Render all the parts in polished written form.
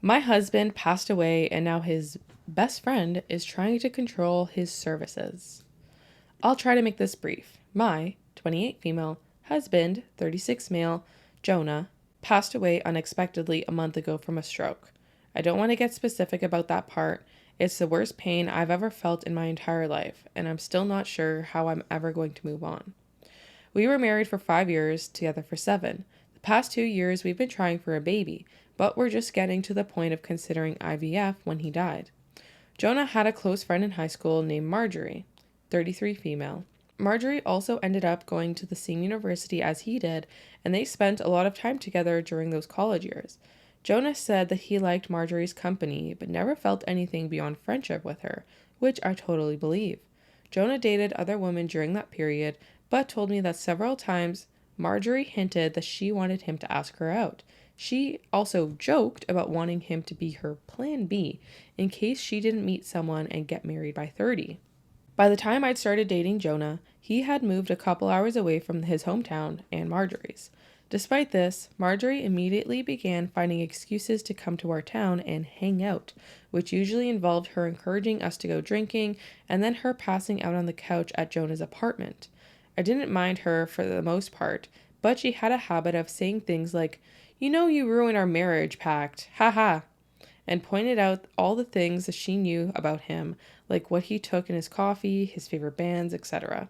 My husband passed away and now his best friend is trying to control his services. I'll try to make this brief. My 28 female husband, 36 male, Jonah, passed away unexpectedly a month ago from a stroke. I don't want to get specific about that part. It's the worst pain I've ever felt in my entire life, and I'm still not sure how I'm ever going to move on. We were married for 5 years, together for 7. The past 2 years we've been trying for a baby, but we're just getting to the point of considering IVF when he died. Jonah had a close friend in high school named Marjorie, 33 female. Marjorie also ended up going to the same university as he did, and they spent a lot of time together during those college years. Jonah said that he liked Marjorie's company, but never felt anything beyond friendship with her, which I totally believe. Jonah dated other women during that period, but told me that several times Marjorie hinted that she wanted him to ask her out. She also joked about wanting him to be her plan B in case she didn't meet someone and get married by 30. By the time I'd started dating Jonah, he had moved a couple hours away from his hometown and Marjorie's. Despite this, Marjorie immediately began finding excuses to come to our town and hang out, which usually involved her encouraging us to go drinking and then her passing out on the couch at Jonah's apartment. I didn't mind her for the most part, but she had a habit of saying things like, "You know you ruined our marriage pact, haha," and pointed out all the things that she knew about him, like what he took in his coffee, his favorite bands, etc.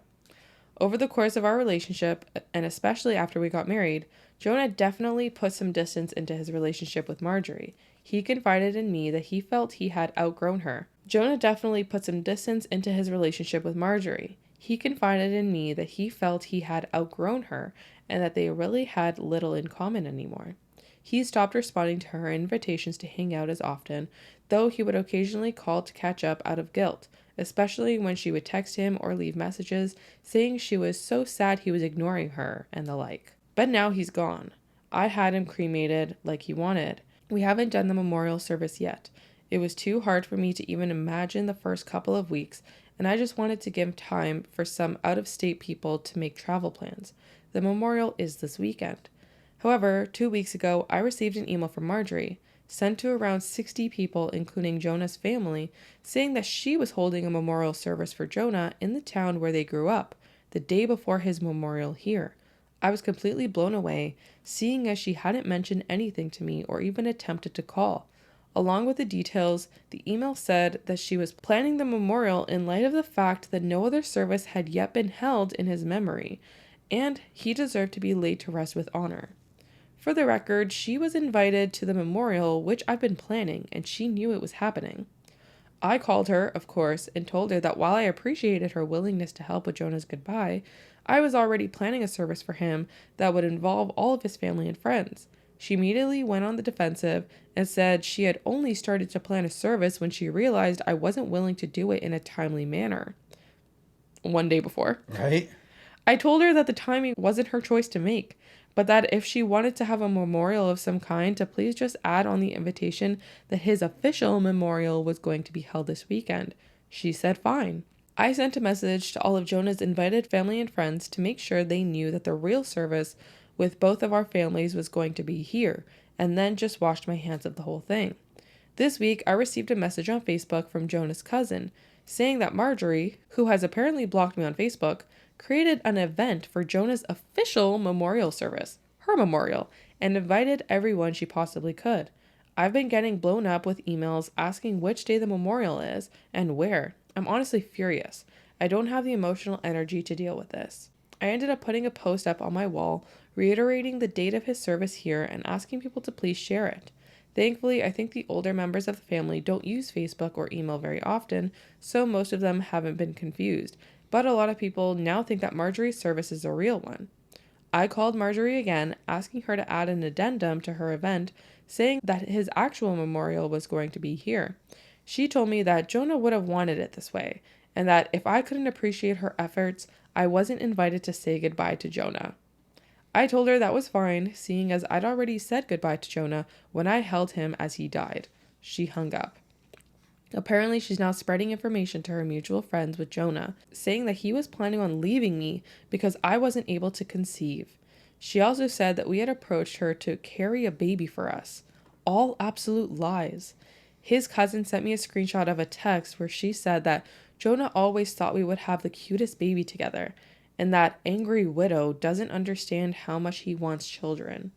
Over the course of our relationship, and especially after we got married, Jonah definitely put some distance into his relationship with Marjorie. He confided in me that he felt he had outgrown her. Jonah definitely put some distance into his relationship with Marjorie. He confided in me that he felt he had outgrown her and that they really had little in common anymore. He stopped responding to her invitations to hang out as often, though he would occasionally call to catch up out of guilt, especially when she would text him or leave messages saying she was so sad he was ignoring her and the like. But now he's gone. I had him cremated like he wanted. We haven't done the memorial service yet. It was too hard for me to even imagine the first couple of weeks, and I just wanted to give time for some out-of-state people to make travel plans. The memorial is this weekend. However, 2 weeks ago, I received an email from Marjorie, sent to around 60 people, including Jonah's family, saying that she was holding a memorial service for Jonah in the town where they grew up, the day before his memorial here. I was completely blown away, seeing as she hadn't mentioned anything to me or even attempted to call. Along with the details, the email said that she was planning the memorial in light of the fact that no other service had yet been held in his memory, and he deserved to be laid to rest with honor. For the record, she was invited to the memorial, which I've been planning, and she knew it was happening. I called her, of course, and told her that while I appreciated her willingness to help with Jonah's goodbye, I was already planning a service for him that would involve all of his family and friends. She immediately went on the defensive and said she had only started to plan a service when she realized I wasn't willing to do it in a timely manner. 1 day before. Right? I told her that the timing wasn't her choice to make, but that if she wanted to have a memorial of some kind, to please just add on the invitation that his official memorial was going to be held this weekend. She said fine. I sent a message to all of Jonah's invited family and friends to make sure they knew that the real service with both of our families was going to be here, and then just washed my hands of the whole thing. This week, I received a message on Facebook from Jonah's cousin, saying that Marjorie, who has apparently blocked me on Facebook, created an event for Jonah's official memorial service, her memorial, and invited everyone she possibly could. I've been getting blown up with emails asking which day the memorial is and where. I'm honestly furious. I don't have the emotional energy to deal with this. I ended up putting a post up on my wall, reiterating the date of his service here and asking people to please share it. Thankfully, I think the older members of the family don't use Facebook or email very often, so most of them haven't been confused. But a lot of people now think that Marjorie's service is a real one. I called Marjorie again, asking her to add an addendum to her event, saying that his actual memorial was going to be here. She told me that Jonah would have wanted it this way, and that if I couldn't appreciate her efforts, I wasn't invited to say goodbye to Jonah. I told her that was fine, seeing as I'd already said goodbye to Jonah when I held him as he died. She hung up. Apparently, she's now spreading information to her mutual friends with Jonah, saying that he was planning on leaving me because I wasn't able to conceive. She also said that we had approached her to carry a baby for us. all absolute lies. His cousin sent me a screenshot of a text where she said that Jonah always thought we would have the cutest baby together, and that angry widow doesn't understand how much he wants children.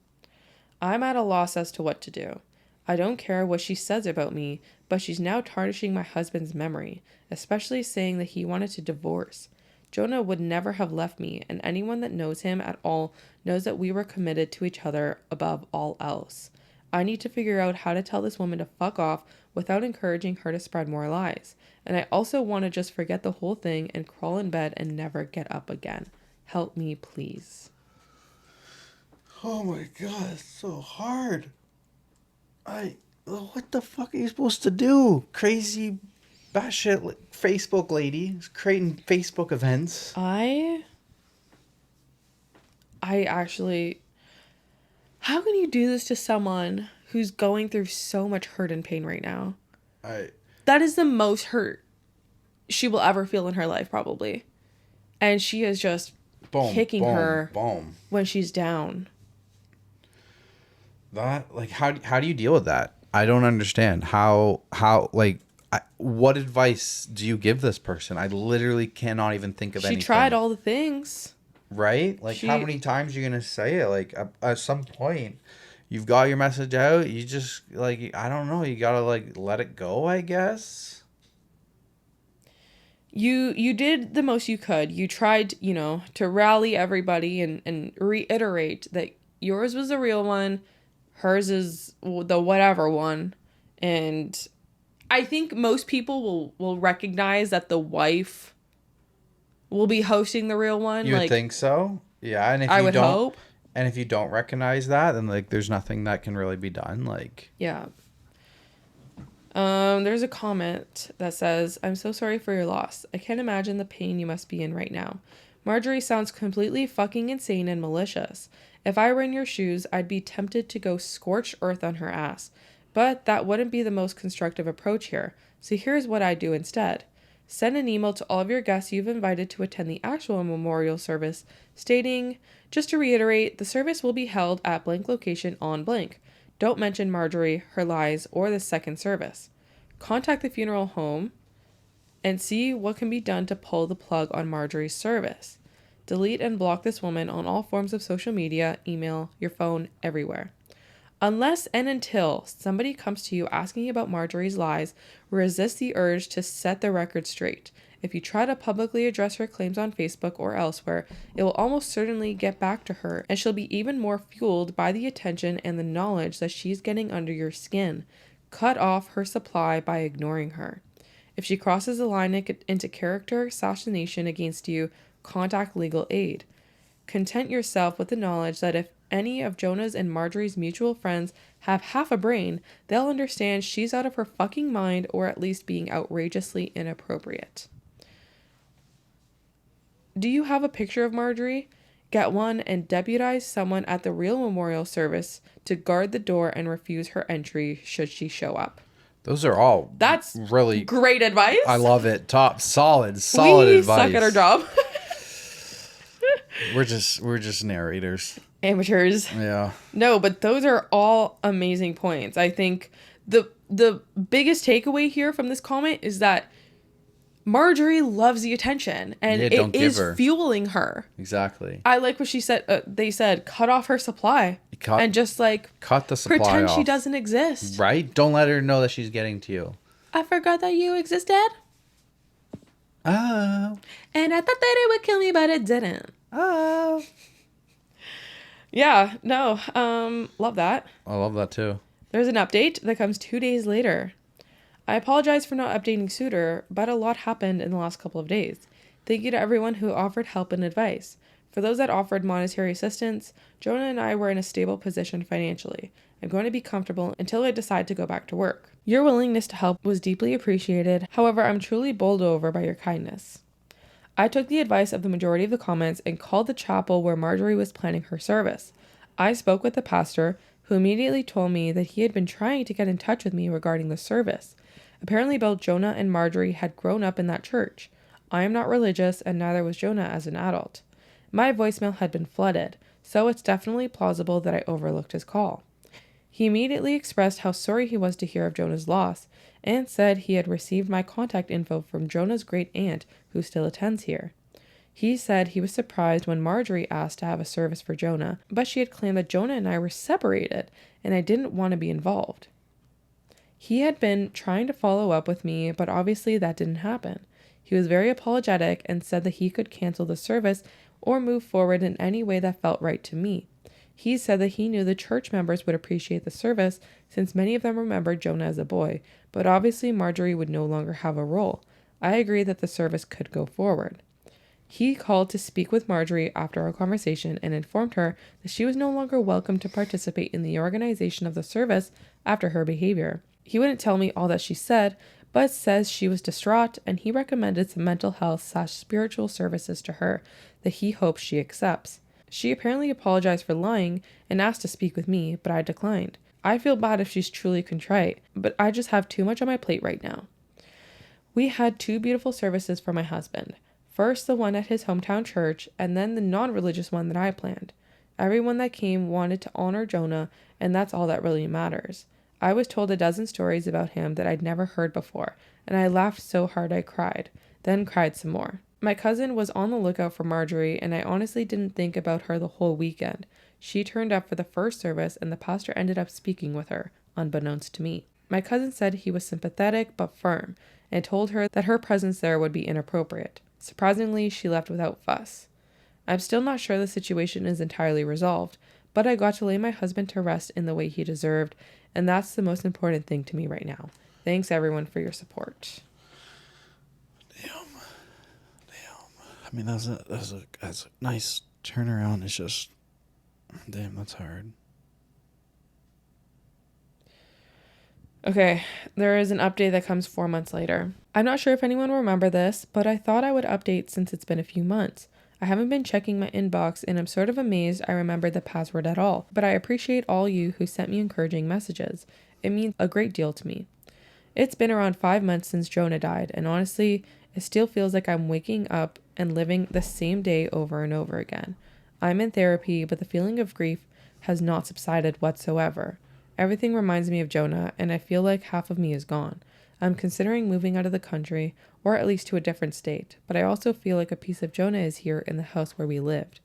I'm at a loss as to what to do. I don't care what she says about me, but she's now tarnishing my husband's memory, especially saying that he wanted to divorce. Jonah would never have left me, and anyone that knows him at all knows that we were committed to each other above all else. I need to figure out how to tell this woman to fuck off without encouraging her to spread more lies. And I also want to just forget the whole thing and crawl in bed and never get up again. Help me, please. Oh my god, it's so hard. What the fuck are you supposed to do? Crazy batshit Facebook lady is creating Facebook events. I actually... How can you do this to someone who's going through so much hurt and pain right now? That is the most hurt she will ever feel in her life, probably. And she is just kicking her when she's down. That, like, how do you deal with that? I don't understand. What advice do you give this person? I literally cannot even think of anything. She tried all the things. Right? Like, how many times are you going to say it? Like, at some point, you've got your message out. You just, like, I don't know. You got to, like, let it go, I guess. You did the most you could. You tried, to rally everybody and reiterate that yours was the real one. Hers is the whatever one. And I think most people will recognize that the wife will be hosting the real one. You would think so? Yeah, and if I you would don't, hope. And if you don't recognize that, then, like, there's nothing that can really be done. Like, yeah. There's a comment that says, "I'm so sorry for your loss. I can't imagine the pain you must be in right now. Marjorie sounds completely fucking insane and malicious. If I were in your shoes, I'd be tempted to go scorched earth on her ass. But that wouldn't be the most constructive approach here. So here's what I'd do instead. Send an email to all of your guests you've invited to attend the actual memorial service, stating, just to reiterate, the service will be held at blank location on blank. Don't mention Marjorie, her lies, or the second service. Contact the funeral home and see what can be done to pull the plug on Marjorie's service. Delete and block this woman on all forms of social media, email, your phone, everywhere. Unless and until somebody comes to you asking about Marjorie's lies, resist the urge to set the record straight. If you try to publicly address her claims on Facebook or elsewhere, it will almost certainly get back to her, and she'll be even more fueled by the attention and the knowledge that she's getting under your skin. Cut off her supply by ignoring her. If she crosses the line into character assassination against you, contact legal aid. Content yourself with the knowledge that if any of Jonah's and Marjorie's mutual friends have half a brain, they'll understand she's out of her fucking mind or at least being outrageously inappropriate. Do you have a picture of Marjorie? Get one and deputize someone at the real memorial service to guard the door and refuse her entry should she show up." Those are all That's really great advice. I love it. Solid we advice. Suck at our job. We're just narrators. Amateurs. Yeah. No, but those are all amazing points. I think the biggest takeaway here from this comment is that Marjorie loves the attention, and it is fueling her. Exactly. I like what she said. They said, cut off her supply. And just, like, cut the supply pretend off. she doesn't exist. Right? Don't let her know that she's getting to you. I forgot that you existed. Oh. And I thought that it would kill me, but it didn't. Oh. Yeah, no, love that. I love that too. There's an update that comes 2 days later. I apologize for not updating sooner, but a lot happened in the last couple of days. Thank you to everyone who offered help and advice. For those that offered monetary assistance, Jonah and I were in a stable position financially. I'm going to be comfortable until I decide to go back to work. Your willingness to help was deeply appreciated. However, I'm truly bowled over by your kindness. I took the advice of the majority of the comments and called the chapel where Marjorie was planning her service. I spoke with the pastor, who immediately told me that he had been trying to get in touch with me regarding the service. Apparently both Jonah and Marjorie had grown up in that church. I am not religious, and neither was Jonah as an adult. My voicemail had been flooded, so it's definitely plausible that I overlooked his call. He immediately expressed how sorry he was to hear of Jonah's loss and said he had received my contact info from Jonah's great aunt who still attends here. He said he was surprised when Marjorie asked to have a service for Jonah, but she had claimed that Jonah and I were separated and I didn't want to be involved. He had been trying to follow up with me, but obviously that didn't happen. He was very apologetic and said that he could cancel the service or move forward in any way that felt right to me. He said that he knew the church members would appreciate the service since many of them remembered Jonah as a boy, but obviously Marjorie would no longer have a role. I agreed that the service could go forward. He called to speak with Marjorie after our conversation and informed her that she was no longer welcome to participate in the organization of the service after her behavior. He wouldn't tell me all that she said, but says she was distraught and he recommended some mental health/spiritual services to her that he hopes she accepts. She apparently apologized for lying and asked to speak with me, but I declined. I feel bad if she's truly contrite, but I just have too much on my plate right now. We had 2 beautiful services for my husband. First, the one at his hometown church, and then the non-religious one that I planned. Everyone that came wanted to honor Jonah, and that's all that really matters. I was told a dozen stories about him that I'd never heard before, and I laughed so hard I cried, then cried some more. My cousin was on the lookout for Marjorie, and I honestly didn't think about her the whole weekend. She turned up for the first service, and the pastor ended up speaking with her, unbeknownst to me. My cousin said he was sympathetic but firm, and told her that her presence there would be inappropriate. Surprisingly, she left without fuss. I'm still not sure the situation is entirely resolved, but I got to lay my husband to rest in the way he deserved, and that's the most important thing to me right now. Thanks everyone for your support. Damn. I mean, that's a nice turnaround. It's just, damn, that's hard. Okay, there is an update that comes 4 months later. I'm not sure if anyone will remember this, but I thought I would update since it's been a few months. I haven't been checking my inbox and I'm sort of amazed I remembered the password at all, but I appreciate all you who sent me encouraging messages. It means a great deal to me. It's been around 5 months since Jonah died, and honestly, it still feels like I'm waking up and living the same day over and over again. I'm in therapy, but the feeling of grief has not subsided whatsoever. Everything reminds me of Jonah, and I feel like half of me is gone. I'm considering moving out of the country, or at least to a different state, but I also feel like a piece of Jonah is here in the house where we lived.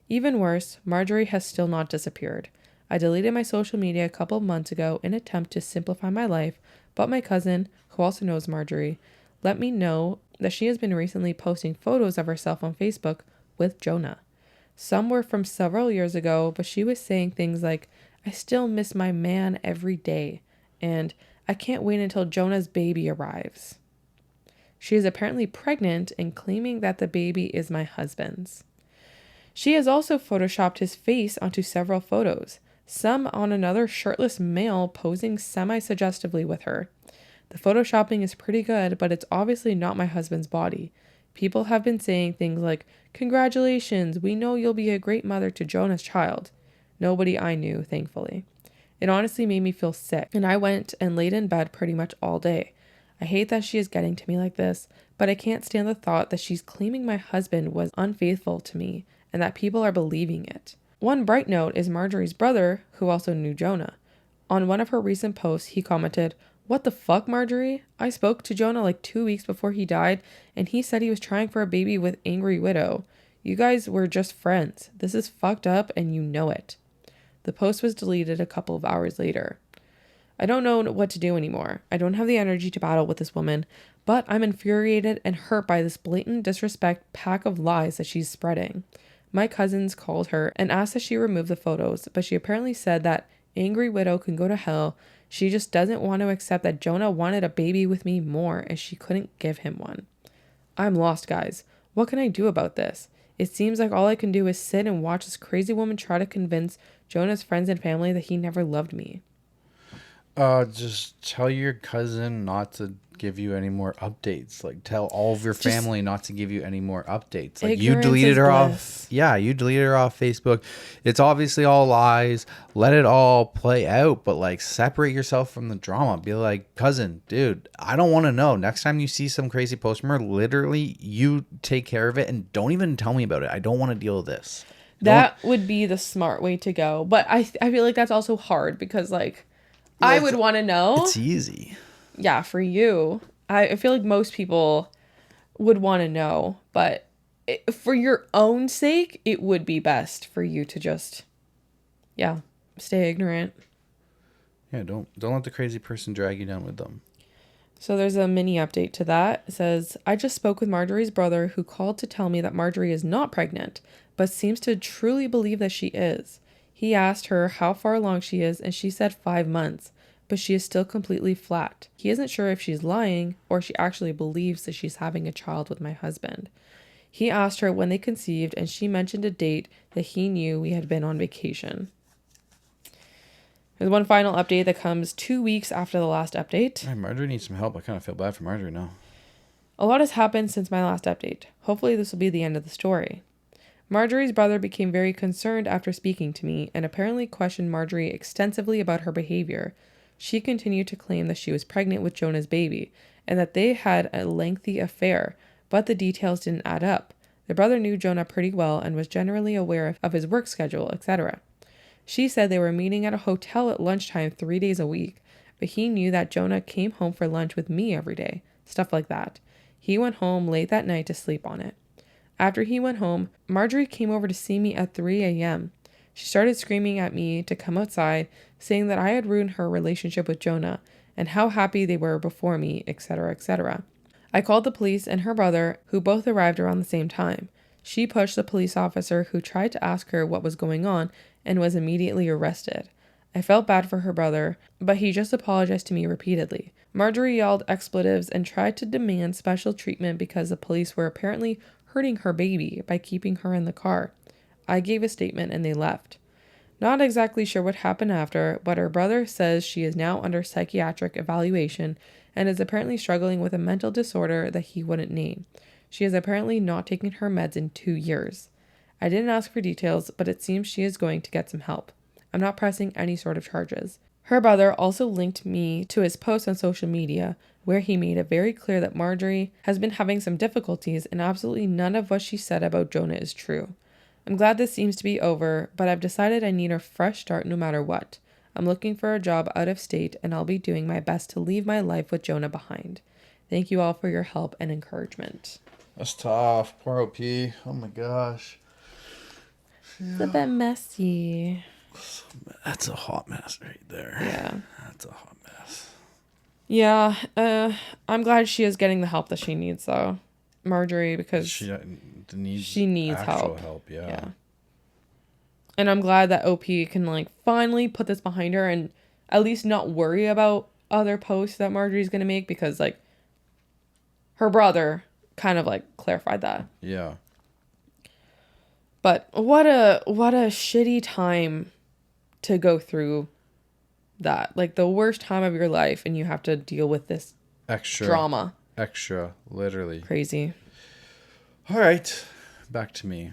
Even worse, Marjorie has still not disappeared. I deleted my social media a couple of months ago in an attempt to simplify my life, but my cousin, who also knows Marjorie, let me know that she has been recently posting photos of herself on Facebook with Jonah. Some were from several years ago, but she was saying things like, "I still miss my man every day," and "I can't wait until Jonah's baby arrives." She is apparently pregnant and claiming that the baby is my husband's. She has also photoshopped his face onto several photos, some on another shirtless male posing semi-suggestively with her. The photoshopping is pretty good, but it's obviously not my husband's body. People have been saying things like, "Congratulations, we know you'll be a great mother to Jonah's child." Nobody I knew, thankfully. It honestly made me feel sick, and I went and laid in bed pretty much all day. I hate that she is getting to me like this, but I can't stand the thought that she's claiming my husband was unfaithful to me, and that people are believing it. One bright note is Marjorie's brother, who also knew Jonah. On one of her recent posts, he commented, "What the fuck, Marjorie? I spoke to Jonah like 2 weeks before he died, and he said he was trying for a baby with Angry Widow. You guys were just friends. This is fucked up, and you know it." The post was deleted a couple of hours later. I don't know what to do anymore. I don't have the energy to battle with this woman, but I'm infuriated and hurt by this blatant disrespect pack of lies that she's spreading. My cousins called her and asked that she remove the photos, but she apparently said that Angry Widow can go to hell. She just doesn't want to accept that Jonah wanted a baby with me more and she couldn't give him one. I'm lost, guys. What can I do about this? It seems like all I can do is sit and watch this crazy woman try to convince Jonah's friends and family that he never loved me. Just tell your cousin not to give you any more updates. Like, tell all of your family not to give you any more updates. Like, you deleted her off. Yeah, you deleted her off Facebook. It's obviously all lies. Let it all play out, but like, separate yourself from the drama. Be like, cousin, dude, I don't want to know. Next time you see some crazy post from her, literally, you take care of it and don't even tell me about it. I don't want to deal with this. That would be the smart way to go. But I feel like that's also hard because, like, I would want to know. It's easy. Yeah, for you. I feel like most people would want to know. But for your own sake, it would be best for you to just, stay ignorant. Yeah, don't let the crazy person drag you down with them. So there's a mini update to that. It says, I just spoke with Marjorie's brother who called to tell me that Marjorie is not pregnant, but seems to truly believe that she is. He asked her how far along she is, and she said 5 months, but she is still completely flat. He isn't sure if she's lying or she actually believes that she's having a child with my husband. He asked her when they conceived, and she mentioned a date that he knew we had been on vacation. There's one final update that comes 2 weeks after the last update. Right, Marjorie needs some help. I kind of feel bad for Marjorie now. A lot has happened since my last update. Hopefully this will be the end of the story. Marjorie's brother became very concerned after speaking to me and apparently questioned Marjorie extensively about her behavior. She continued to claim that she was pregnant with Jonah's baby and that they had a lengthy affair, but the details didn't add up. The brother knew Jonah pretty well and was generally aware of his work schedule, etc. She said they were meeting at a hotel at lunchtime 3 days a week, but he knew that Jonah came home for lunch with me every day, stuff like that. He went home late that night to sleep on it. After he went home, Marjorie came over to see me at 3 a.m. She started screaming at me to come outside, saying that I had ruined her relationship with Jonah and how happy they were before me, etc., etc. I called the police and her brother, who both arrived around the same time. She pushed the police officer who tried to ask her what was going on and was immediately arrested. I felt bad for her brother, but he just apologized to me repeatedly. Marjorie yelled expletives and tried to demand special treatment because the police were apparently hurting her baby by keeping her in the car. I gave a statement and they left. Not exactly sure what happened after, but her brother says she is now under psychiatric evaluation and is apparently struggling with a mental disorder that he wouldn't name. She has apparently not taken her meds in 2 years. I didn't ask for details, but it seems she is going to get some help. I'm not pressing any sort of charges. Her brother also linked me to his post on social media, where he made it very clear that Marjorie has been having some difficulties and absolutely none of what she said about Jonah is true. I'm glad this seems to be over, but I've decided I need a fresh start no matter what. I'm looking for a job out of state, and I'll be doing my best to leave my life with Jonah behind. Thank you all for your help and encouragement. That's tough. Poor OP. Oh my gosh. It's a bit messy. That's a hot mess right there. Yeah. That's a hot mess. Yeah. I'm glad she is getting the help that she needs, though. Marjorie, because she needs help. Yeah. And I'm glad that OP can, like, finally put this behind her and at least not worry about other posts that Marjorie's going to make because, like, her brother kind of, like, clarified that. Yeah. But what a shitty time to go through that. Like, the worst time of your life, and you have to deal with this drama. Literally. Crazy. All right. Back to me.